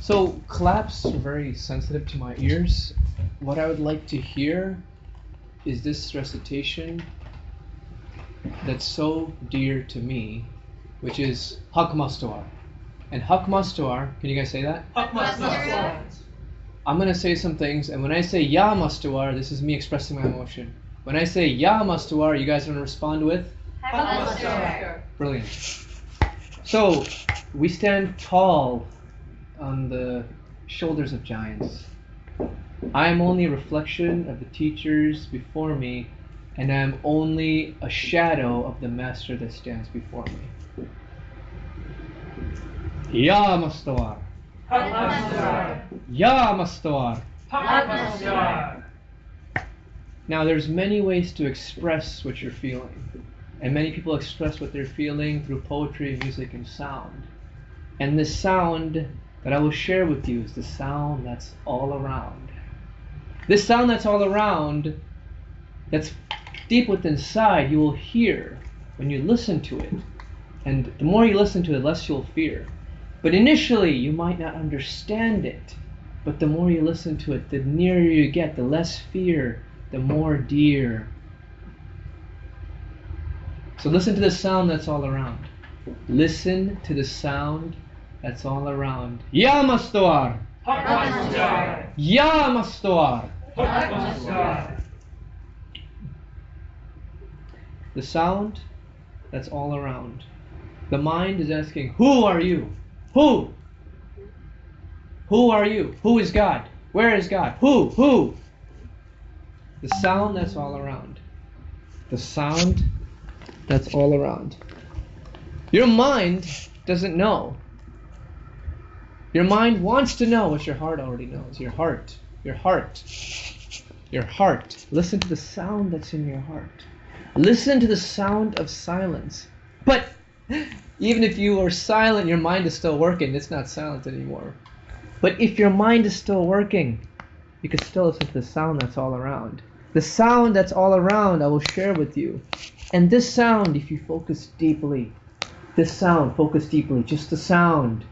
So claps are very sensitive to my ears. What I would like to hear is this recitation that's so dear to me, which is Hak Mastuar. And Hak Mastuar, can you guys say that? Hak Mastuar. I'm going to say some things, and when I say Ya Mastuar, this is me expressing my emotion. When I say Ya Mastuar, you guys are going to respond with? Hak Mastuar. Brilliant. So, we stand tall on the shoulders of giants. I am only a reflection of the teachers before me, and I am only a shadow of the master that stands before me. Ya Mastuar. Hak Mastuar. Ya Mastuar. Hak Mastuar. Now, there's many ways to express what you're feeling. And many people express what they're feeling through poetry, music, and sound. And this sound that I will share with you is the sound that's all around. This sound that's all around, that's deep within inside, you will hear when you listen to it. And the more you listen to it, the less you'll fear. But initially, you might not understand it. But the more you listen to it, the nearer you get, the less fear, the more dear. So listen to the sound that's all around. Listen to the sound that's all around. Ya Mastuar. Hak Mastuar. Ya Mastuar. Hak Mastuar. The sound that's all around. The mind is asking, who are you? Who? Who are you? Who is God? Where is God? Who? Who? The sound that's all around. The sound that's all around. Your mind doesn't know. Your mind wants to know what your heart already knows. Your heart. Your heart. Your heart. Listen to the sound that's in your heart. Listen to the sound of silence. But even if you are silent, your mind is still working. It's not silent anymore. But if your mind is still working, you can still listen to the sound that's all around. The sound that's all around I will share with you. And this sound, if you focus deeply, this sound, focus deeply, just the sound.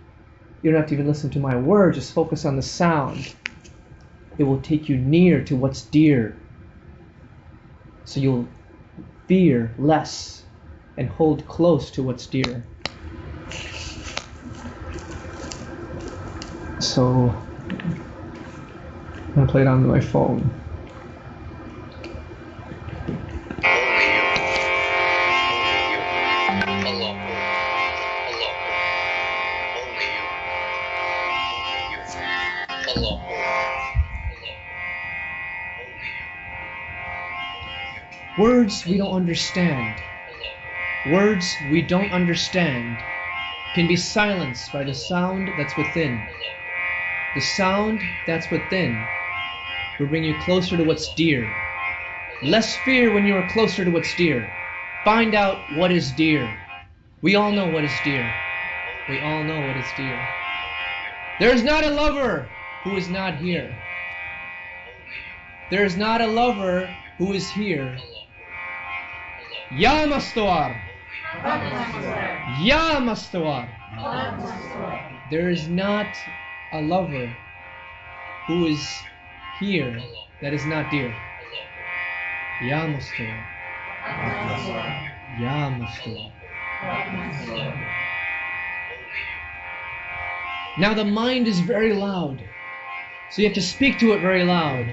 You don't have to even listen to my words, just focus on the sound. It will take you near to what's dear. So you'll fear less and hold close to what's dear. So, I'm going to play it on my phone. Words we don't understand. Words we don't understand can be silenced by the sound that's within. The sound that's within will bring you closer to what's dear. Less fear when you are closer to what's dear. Find out what is dear. We all know what is dear. We all know what is dear. There is not a lover who is not here. There is not a lover who is here. Ya Mastuar. Ya Mastuar. There is not a lover who is here that is not dear. Ya Mastuar. Ya Mastuar. Now the mind is very loud, so you have to speak to it very loud.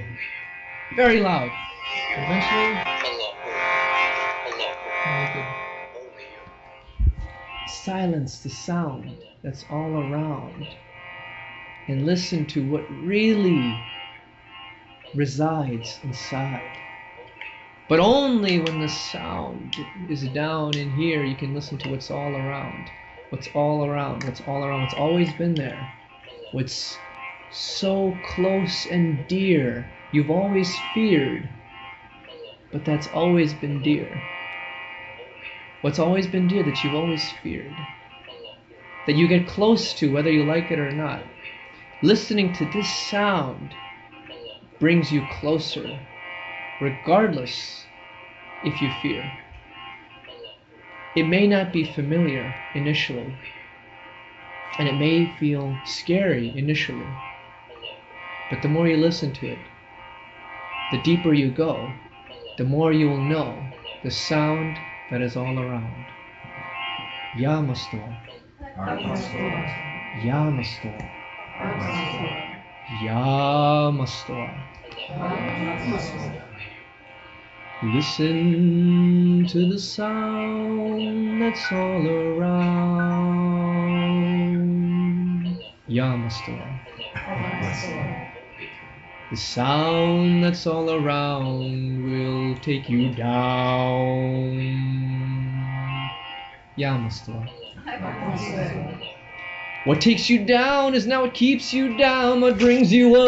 Very loud. Eventually, silence the sound that's all around and listen to what really resides inside. But only when the sound is down in here you can listen to what's all around. What's all around, what's all around, what's always been there. What's so close and dear, you've always feared, but that's always been dear. What's always been dear that you've always feared, that you get close to whether you like it or not. Listening to this sound brings you closer, regardless if you fear. It may not be familiar initially. And it may feel scary initially, but the more you listen to it, the deeper you go, the more you will know the sound that is all around. Yamastor. Yamastor. Yamastor. Listen to the sound that's all around. Yamastor. The sound that's all around will take you down. Yamastor. What takes you down is not what keeps you down, what brings you up.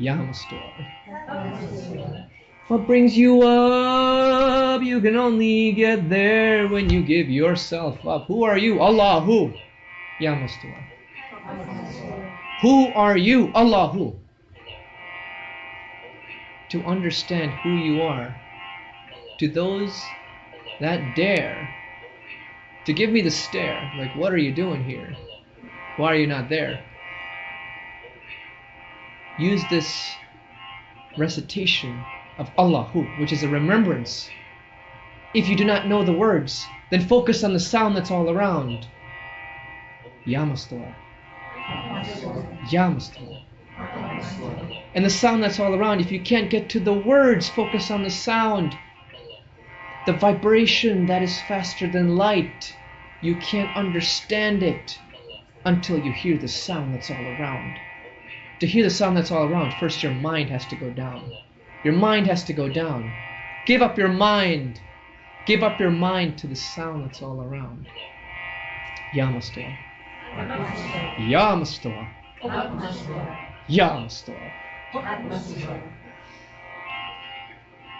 Yamastor. What brings you up, you can only get there when you give yourself up. Who are you? Allahu. Yamastor. Who are you? Allahu. To understand who you are, to those that dare to give me the stare, like, what are you doing here? Why are you not there? Use this recitation of Allahu, which is a remembrance. If you do not know the words, then focus on the sound that's all around. Yamastor. Yamastor. And the sound that's all around, if you can't get to the words, focus on the sound. The vibration that is faster than light. You can't understand it until you hear the sound that's all around. To hear the sound that's all around, first your mind has to go down. Your mind has to go down. Give up your mind. Give up your mind to the sound that's all around. Yamastor. Yamastor. Yamastor.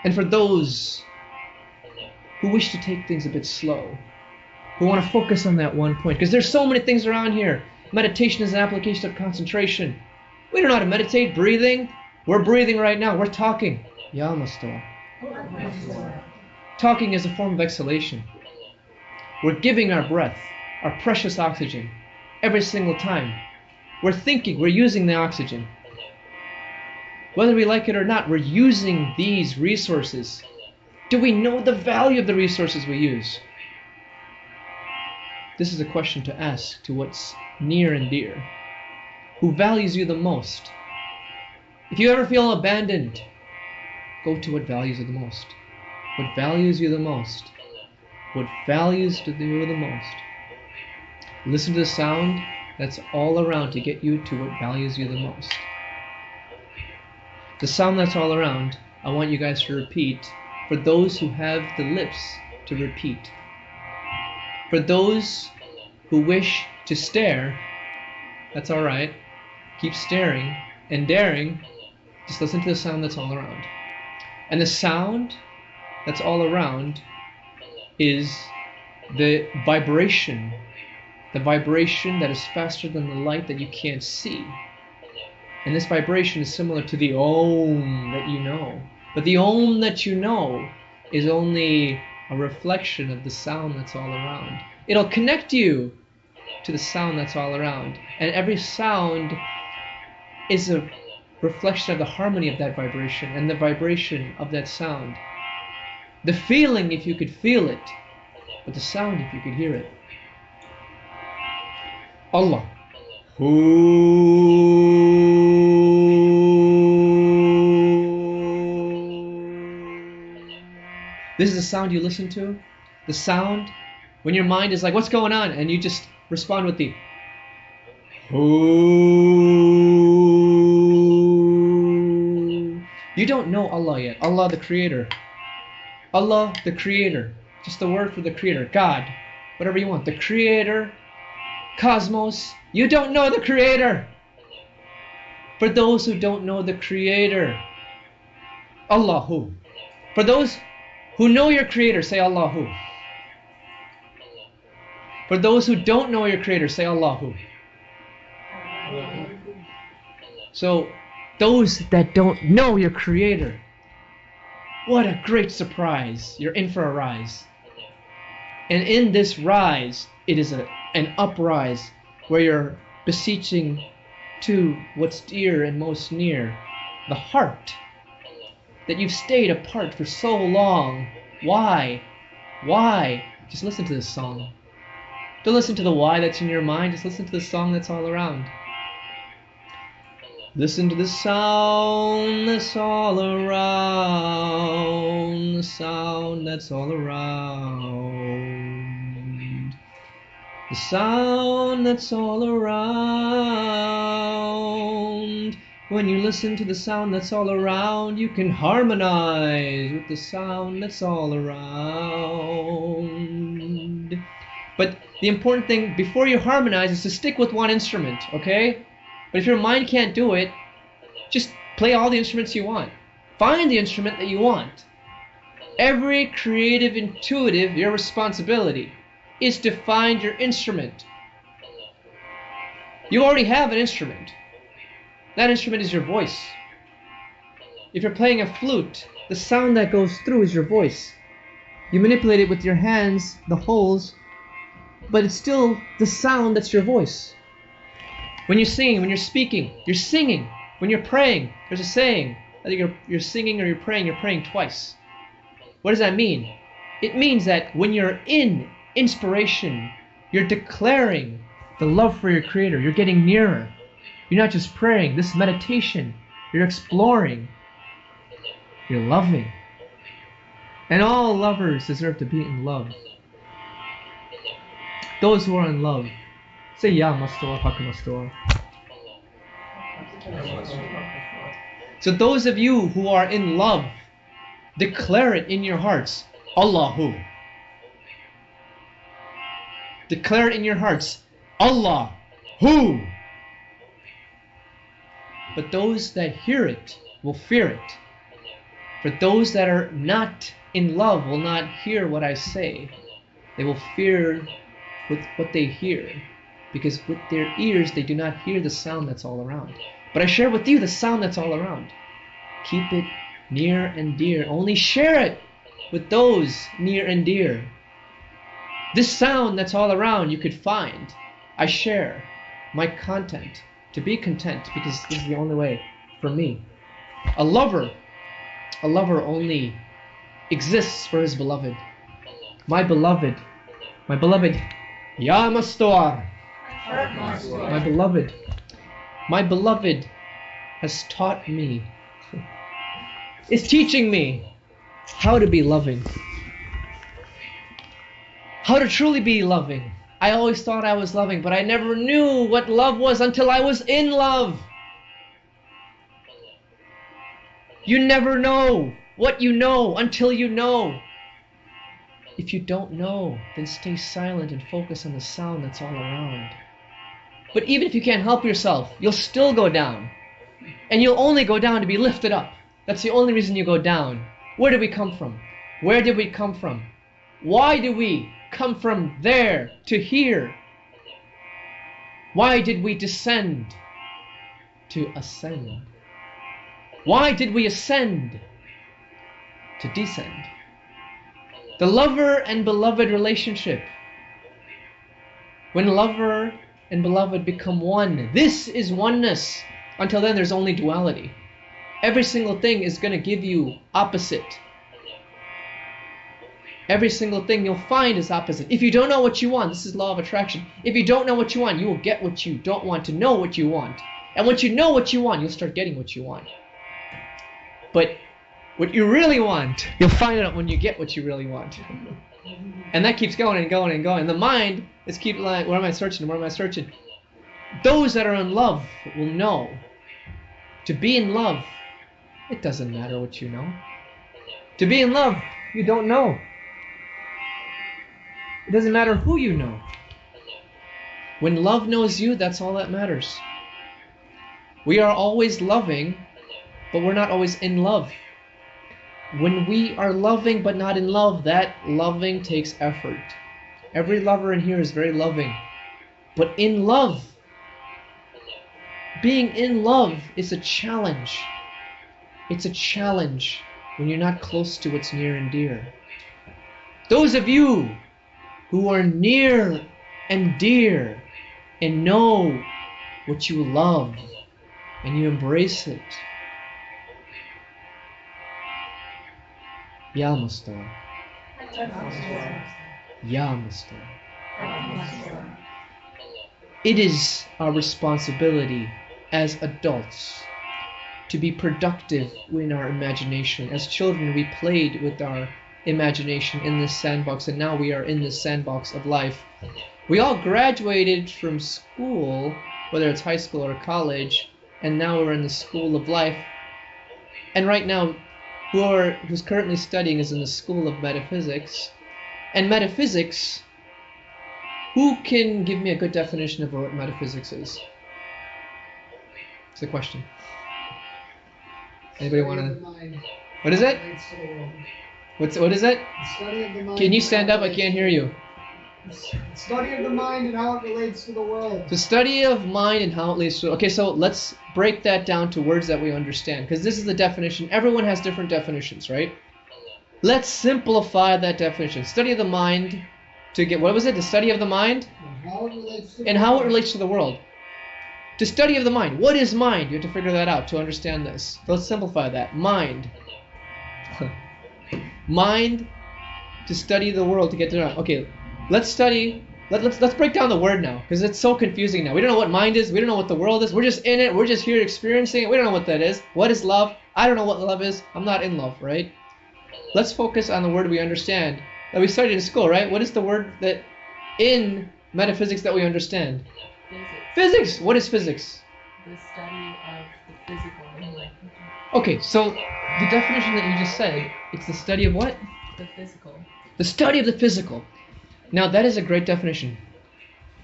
And for those who wish to take things a bit slow, who want to focus on that one point, because there's so many things around here. Meditation is an application of concentration. We don't know how to meditate. Breathing. We're breathing right now. We're talking. Yamastor. Talking is a form of exhalation. We're giving our breath, our precious oxygen, every single time. We're thinking. We're using the oxygen. Whether we like it or not, we're using these resources. Do we know the value of the resources we use? This is a question to ask to what's near and dear. Who values you the most? If you ever feel abandoned, go to what values you the most. What values you the most? What values you the most? Listen to the sound that's all around to get you to what values you the most. The sound that's all around, I want you guys to repeat. For those who have the lips to repeat. For those who wish to stare, that's all right. Keep staring and daring. Just listen to the sound that's all around. And the sound that's all around is the vibration that is faster than the light that you can't see. And this vibration is similar to the Om that you know. But the Om that you know is only a reflection of the sound that's all around. It'll connect you to the sound that's all around. And every sound is a reflection of the harmony of that vibration and the vibration of that sound. The feeling, if you could feel it, but the sound, if you could hear it. Allah. This is the sound you listen to. The sound when your mind is like, what's going on? And you just respond with the You don't know Allah yet. Allah the Creator. Allah the Creator. Just the word for the Creator. God. Whatever you want. The Creator. Cosmos. You don't know the Creator. For those who don't know the Creator. Allahu. For those who know your Creator, say Allahu. For those who don't know your Creator, say Allahu. So, those that don't know your Creator, what a great surprise. You're in for a rise. And in this rise, it is an uprise where you're beseeching to what's dear and most near, the heart, that you've stayed apart for so long. Why? Why? Just listen to this song. Don't listen to the why that's in your mind, just listen to the song that's all around. Listen to the sound that's all around, the sound that's all around, the sound that's all around. When you listen to the sound that's all around, you can harmonize with the sound that's all around. But the important thing before you harmonize is to stick with one instrument, okay? But if your mind can't do it, just play all the instruments you want. Find the instrument that you want. Every creative intuitive, your responsibility is to find your instrument. You already have an instrument. That instrument is your voice. If you're playing a flute, the sound that goes through is your voice. You manipulate it with your hands, the holes, but it's still the sound that's your voice. When you're singing, when you're speaking, you're singing. When you're praying, there's a saying, either you're singing or you're praying twice. What does that mean? It means that when you're in inspiration, you're declaring the love for your Creator. You're getting nearer. You're not just praying. This is meditation. You're exploring. You're loving. And all lovers deserve to be in love. Those who are in love, say Ya Mastor, Hak Mastor. So those of you who are in love, declare it in your hearts. Allahu. Declare it in your hearts. Allahu. But those that hear it will fear it. For those that are not in love will not hear what I say. They will fear with what they hear, because with their ears they do not hear the sound that's all around. But I share with you the sound that's all around. Keep it near and dear. Only share it with those near and dear. This sound that's all around you could find. I share my content to be content, because this is the only way for me. A lover only exists for his beloved. My beloved, Ya Mastor. My beloved has taught me, is teaching me how to be loving, how to truly be loving. I always thought I was loving, but I never knew what love was until I was in love. You never know what you know until you know. If you don't know, then stay silent and focus on the sound that's all around. But even if you can't help yourself, you'll still go down. And you'll only go down to be lifted up. That's the only reason you go down. Where did we come from? Where did we come from? Why did we come from there to here? Why did we descend to ascend? Why did we ascend to descend? The lover and beloved relationship. When lover and beloved become one, this is oneness. Until then, there's only duality. Every single thing is going to give you opposite. Every single thing you'll find is opposite. If you don't know what you want, this is law of attraction. If you don't know what you want, you will get what you don't want to know what you want. And once you know what you want, you'll start getting what you want. But what you really want, you'll find out when you get what you really want. And that keeps going and going and going. The mind is keep like, where am I searching? Where am I searching? Those that are in love will know. To be in love, it doesn't matter what you know. To be in love, you don't know. It doesn't matter who you know. When love knows you, that's all that matters. We are always loving, but we're not always in love. When we are loving but not in love, that loving takes effort. Every lover in here is very loving. But in love, being in love is a challenge. It's a challenge when you're not close to what's near and dear. Those of you who are near and dear and know what you love and you embrace it. Ya Mustar. Ya Mustar. It is our responsibility as adults to be productive in our imagination. As children, we played with our imagination in this sandbox, and now we are in this sandbox of life. We all graduated from school, whether it's high school or college, and now we're in the school of life. And right now, who's currently studying is in the school of metaphysics. And metaphysics, who can give me a good definition of what metaphysics is? It's the question. Anybody want to? What is it? What is it? The study of the mind. Can you stand up? I can't hear you. Study of the mind and how it relates to the world. The study of mind and how it relates to. Okay, so let's break that down to words that we understand, because this is the definition. Everyone has different definitions, right? Let's simplify that definition. Study of the mind to get, what was it? The study of the mind? And how it relates to And how it relates to the world. The study of the mind. What is mind? You have to figure that out to understand this. Let's simplify that. Mind. Mind to study the world to get to know. Okay, let's study. Let's break down the word now, because it's so confusing now. We don't know what mind is. We don't know what the world is. We're just in it. We're just here experiencing it. We don't know what that is. What is love? I don't know what love is. I'm not in love, right? Let's focus on the word we understand that we studied in school, right? What is the word that in metaphysics that we understand? Physics. Physics. What is physics? The study of the physical. Okay, so the definition that you just said, it's the study of what? The physical. The study of the physical. Now that is a great definition.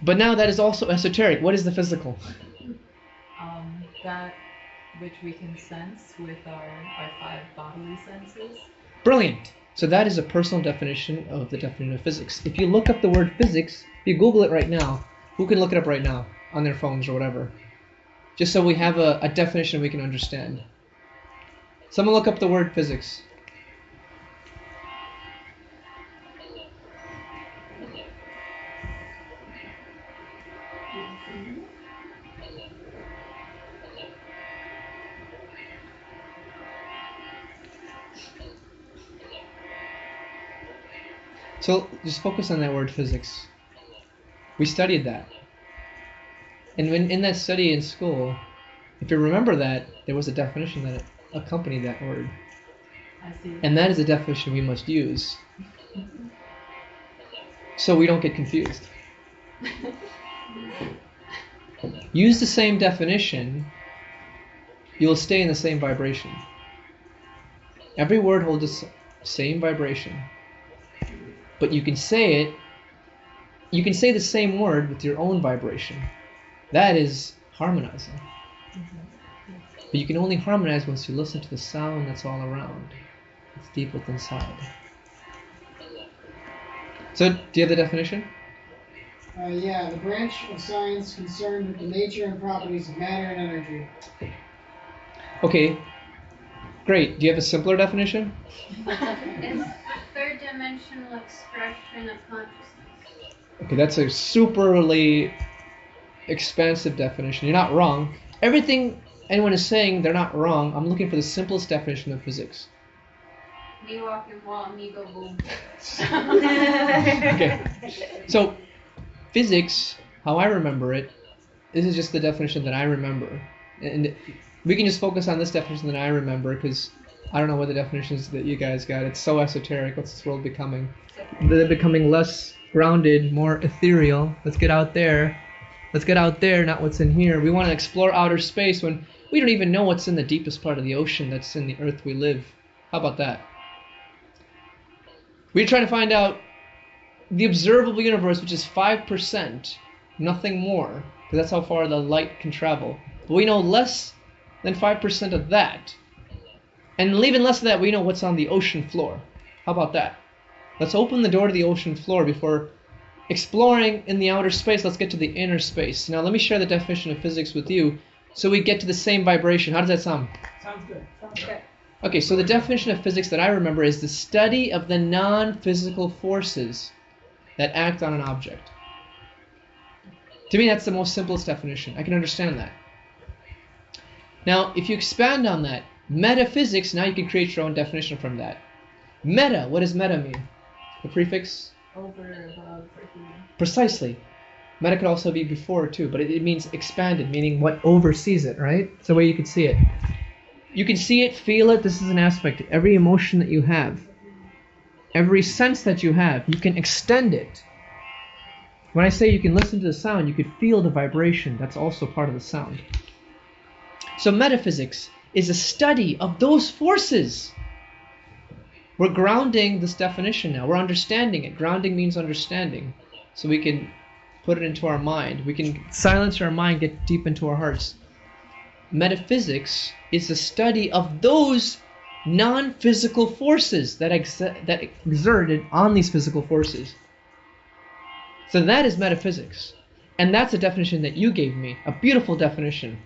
But now that is also esoteric. What is the physical? That which we can sense with our 5 bodily senses. Brilliant. So that is a personal definition of the definition of physics. If you look up the word physics, if you Google it right now, who can look it up right now on their phones or whatever? Just so we have a definition we can understand. Someone look up the word physics. So just focus on that word physics. We studied that. And when in that study in school, if you remember that, there was a definition that accompanied that word. I see. And that is a definition we must use. So we don't get confused. Use the same definition, you'll stay in the same vibration. Every word holds the same vibration. But you can say it, you can say the same word with your own vibration. That is harmonizing. But you can only harmonize once you listen to the sound that's all around. It's deep within inside. So, do you have the definition? Yeah, the branch of science concerned with the nature and properties of matter and energy. Okay, great. Do you have a simpler definition? It's third dimensional expression of consciousness. Okay, that's a superly expansive definition. You're not wrong. Everything anyone is saying, they're not wrong. I'm looking for the simplest definition of physics. Me walking wall, me go boom. Okay, so physics, how I remember it, this is just the definition that I remember. And we can just focus on this definition that I remember, because I don't know what the definitions that you guys got. It's so esoteric. What's this world becoming? They're becoming less grounded, more ethereal. Let's get out there. Let's get out there, not what's in here. We want to explore outer space when we don't even know what's in the deepest part of the ocean that's in the earth we live. How about that? We're trying to find out the observable universe, which is 5%, nothing more, because that's how far the light can travel. But we know less than 5% of that. And even less than that, we know what's on the ocean floor. How about that? Let's open the door to the ocean floor before exploring in the outer space. Let's get to the inner space. Now let me share the definition of physics with you so we get to the same vibration. How does that sound? Sounds good. Sounds good. Okay, so the definition of physics that I remember is the study of the non-physical forces that act on an object. To me, that's the most simplest definition. I can understand that. Now, if you expand on that, metaphysics, now you can create your own definition from that. Meta, what does meta mean? The prefix? Over, above, or here. Precisely. Meta could also be before too, but it means expanded, meaning what oversees it, right? It's the way you can see it. You can see it, feel it. This is an aspect. Every emotion that you have, every sense that you have, you can extend it. When I say you can listen to the sound, you could feel the vibration. That's also part of the sound. So metaphysics is a study of those forces. We're grounding this definition now. We're understanding it. Grounding means understanding. So we can put it into our mind. We can silence our mind, get deep into our hearts. Metaphysics is the study of those non-physical forces that exerted on these physical forces. So that is metaphysics. And that's a definition that you gave me. A beautiful definition.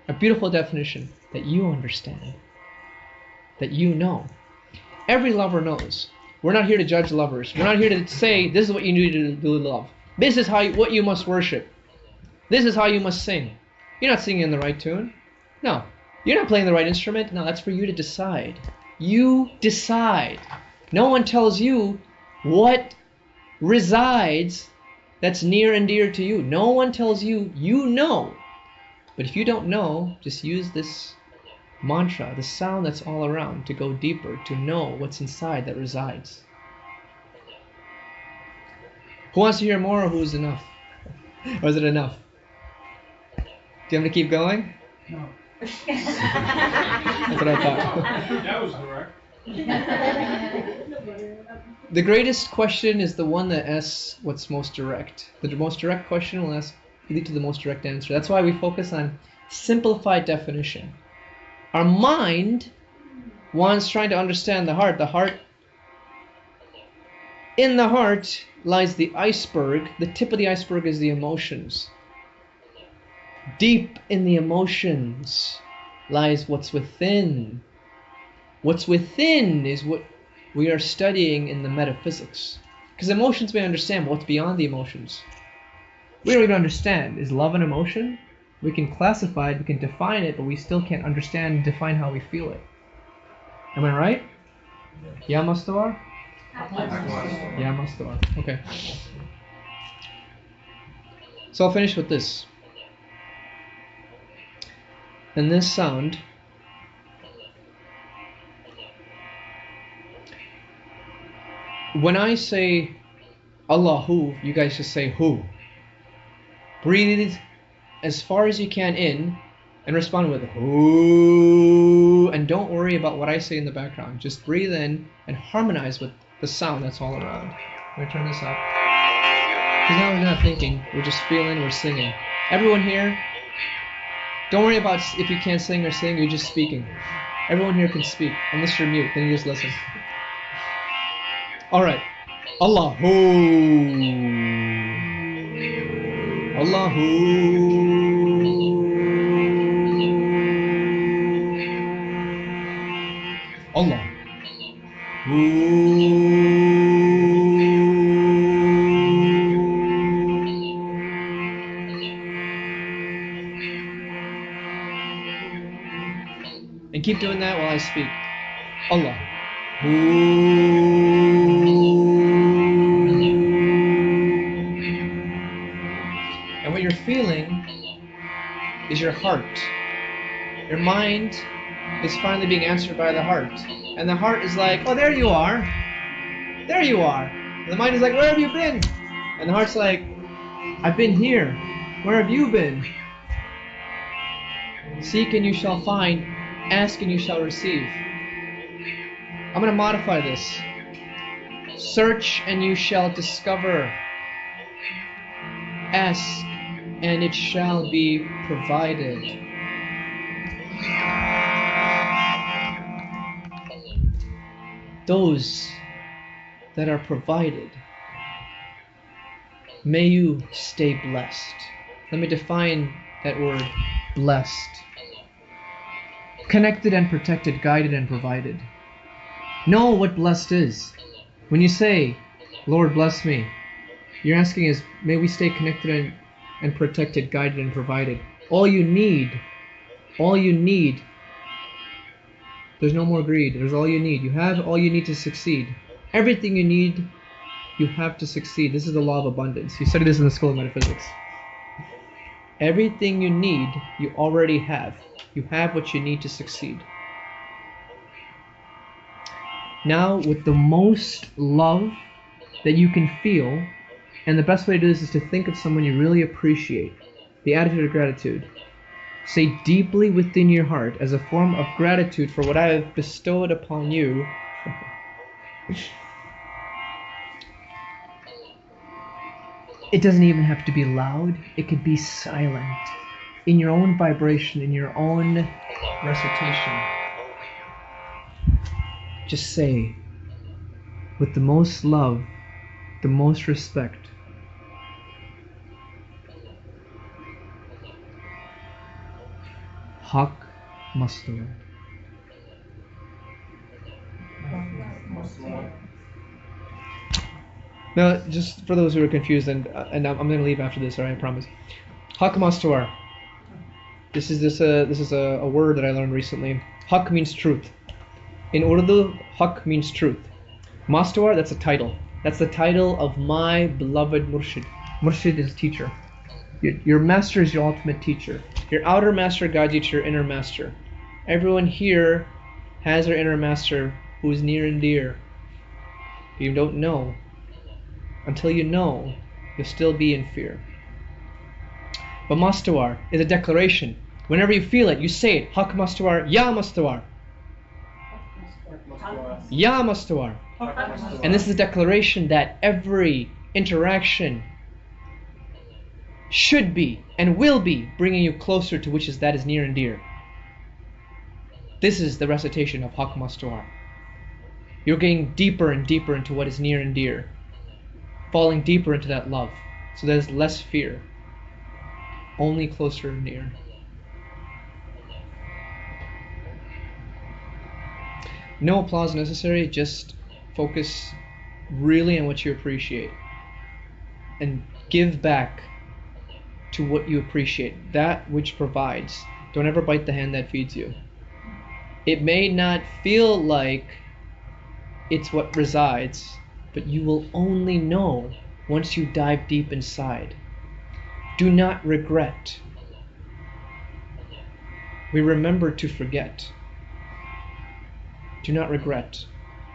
A beautiful definition that you understand. That you know. Every lover knows. We're not here to judge lovers. We're not here to say, this is what you need to do to love. This is what you must worship. This is how you must sing. You're not singing in the right tune. No. You're not playing the right instrument. No, that's for you to decide. You decide. No one tells you what resides that's near and dear to you. No one tells you, you know. But if you don't know, just use this mantra, the sound that's all around, to go deeper, to know what's inside that resides. Who wants to hear more, or who's enough? Or is it enough? Do you want me to keep going? No. That's what I thought. That was correct. The greatest question is the one that asks what's most direct. The most direct question will lead to the most direct answer. That's why we focus on simplified definition. Our mind wants trying to understand the heart. In the heart lies the iceberg. The tip of the iceberg is the emotions. Deep in the emotions lies what's within. What's within is what we are studying in the metaphysics. Because emotions we understand, but what's beyond the emotions? We don't even understand. Is love an emotion? We can classify it, we can define it, but we still can't understand and define how we feel it. Am I right? Yeah, Mastor? Yeah, Mastor. Okay. So I'll finish with this. And this sound when I say Allahu, you guys just say Hu. Breathe as far as you can in and respond with Hu. And don't worry about what I say in the background. Just breathe in and harmonize with the sound that's all around. I'm going to turn this up. Because now we're not thinking, we're just feeling, we're singing. Everyone here, don't worry about if you can't sing or sing, you're just speaking. Everyone here can speak, unless you're mute, then you just listen. Alright. Allahu. Allahu. Allah. And keep doing that while I speak. Allah. And what you're feeling is your heart. Your mind is finally being answered by the heart. And the heart is like, oh, there you are. There you are. And the mind is like, where have you been? And the heart's like, I've been here. Where have you been? Seek and you shall find. Ask and you shall receive. I'm going to modify this. Search and you shall discover. Ask and it shall be provided. Those that are provided, may you stay blessed. Let me define that word, blessed. Connected and protected, guided and provided. Know what blessed is. When you say, Lord, bless me. You're asking is, may we stay connected and protected, guided and provided. All you need, there's no more greed. There's all you need. You have all you need to succeed. Everything you need, you have to succeed. This is the law of abundance. You study this in the School of Metaphysics. Everything you need, you already have. You have what you need to succeed. Now, with the most love that you can feel, and the best way to do this is to think of someone you really appreciate, the attitude of gratitude. Say deeply within your heart, as a form of gratitude for what I have bestowed upon you, it doesn't even have to be loud. It could be silent. In your own vibration, in your own recitation. Just say, with the most love, the most respect, Hak Mastur. Now, just for those who are confused, and I'm going to leave after this, alright, I promise. Hak Mastur. This is a word that I learned recently. Hak means truth. In Urdu, Hak means truth. Mastur, that's a title. That's the title of my beloved Murshid. Murshid is teacher. Your master is your ultimate teacher. Your outer master guides you to your inner master. Everyone here has their inner master who is near and dear. You don't know. Until you know, you'll still be in fear. But Mastuar is a declaration. Whenever you feel it, you say it. Hak Mastuar, Ya Mastuar. Ya Mastuar. And this is a declaration that every interaction should be and will be bringing you closer to which is that is near and dear. This is the recitation of Hak Mastuar. You're getting deeper and deeper into what is near and dear, falling deeper into that love, so there's less fear, only closer and near. No applause necessary, just focus really on what you appreciate and give back to what you appreciate, that which provides. Don't ever bite the hand that feeds you. It may not feel like it's what resides, but you will only know once you dive deep inside. Do not regret. We remember to forget. Do not regret.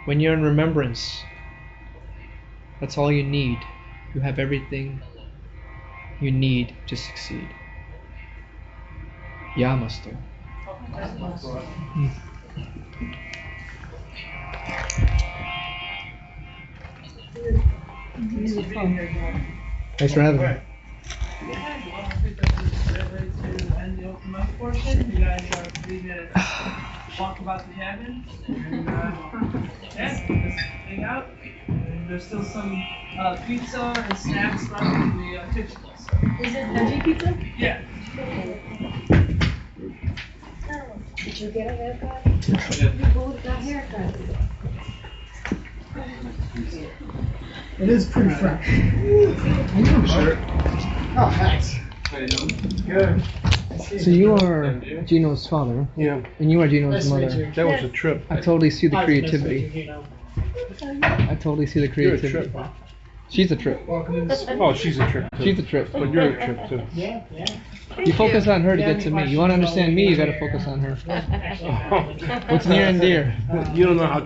When you're in remembrance, that's all you need. You have everything you need to succeed. Ya Master. Thanks for having me. My portion, you guys are free to walk about the cabin and just hang out. And there's still some pizza and snacks left in the kitchen. So. Is it veggie pizza? Yeah. Did you get a haircut? You both got haircuts. It is pretty fresh. Sure. Oh, thanks. How you doing? Good. So you are Gino's father, Yeah, and you are Gino's Nice to meet mother. you. that was a trip. I totally see the Hi, nice to meet creativity. you, Gino. I totally see the You're a creativity. trip. She's a trip. Welcome to the Oh, she's a trip too. She's a trip. But you're a trip too. Yeah, yeah. You focus on her to get to me. You want to understand me, you got to focus on her. What's near and dear? You don't know how